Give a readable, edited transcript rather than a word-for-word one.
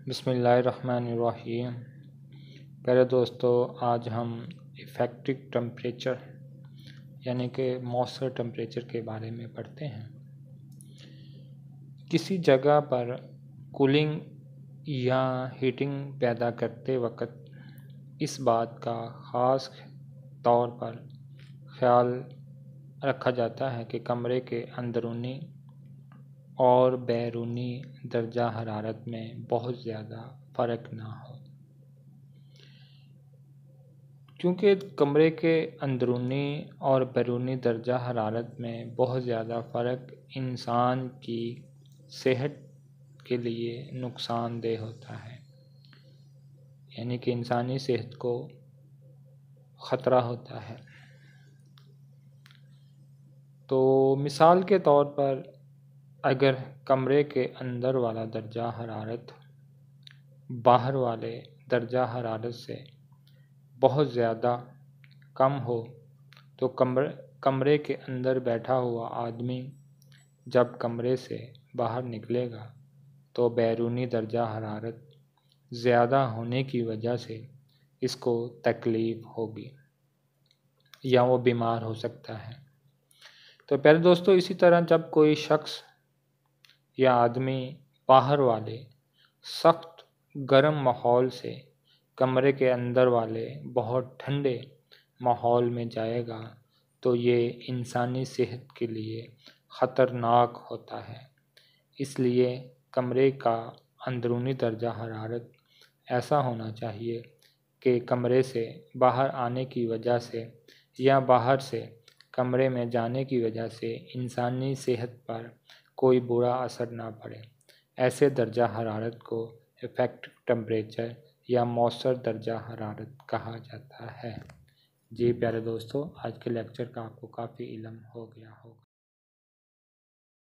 بسم اللہ الرحمن الرحیم۔ پیارے دوستو، آج ہم افیکٹو ٹمپریچر یعنی کہ مؤثر ٹمپریچر کے بارے میں پڑھتے ہیں۔ کسی جگہ پر کولنگ یا ہیٹنگ پیدا کرتے وقت اس بات کا خاص طور پر خیال رکھا جاتا ہے کہ کمرے کے اندرونی اور بیرونی درجہ حرارت میں بہت زیادہ فرق نہ ہو، کیونکہ کمرے کے اندرونی اور بیرونی درجہ حرارت میں بہت زیادہ فرق انسان کی صحت کے لیے نقصان دہ ہوتا ہے، یعنی کہ انسانی صحت کو خطرہ ہوتا ہے۔ تو مثال کے طور پر اگر کمرے کے اندر والا درجہ حرارت باہر والے درجہ حرارت سے بہت زیادہ کم ہو تو کمرے کے اندر بیٹھا ہوا آدمی جب کمرے سے باہر نکلے گا تو بیرونی درجہ حرارت زیادہ ہونے کی وجہ سے اس کو تکلیف ہوگی یا وہ بیمار ہو سکتا ہے۔ تو پیارے دوستو، اسی طرح جب کوئی شخص یا آدمی باہر والے سخت گرم ماحول سے کمرے کے اندر والے بہت ٹھنڈے ماحول میں جائے گا تو یہ انسانی صحت کے لیے خطرناک ہوتا ہے۔ اس لیے کمرے کا اندرونی درجہ حرارت ایسا ہونا چاہیے کہ کمرے سے باہر آنے کی وجہ سے یا باہر سے کمرے میں جانے کی وجہ سے انسانی صحت پر کوئی برا اثر نہ پڑے۔ ایسے درجہ حرارت کو افیکٹو ٹمپریچر یا مؤثر درجہ حرارت کہا جاتا ہے۔ جی پیارے دوستو، آج کے لیکچر کا آپ کو کافی علم ہو گیا ہوگا۔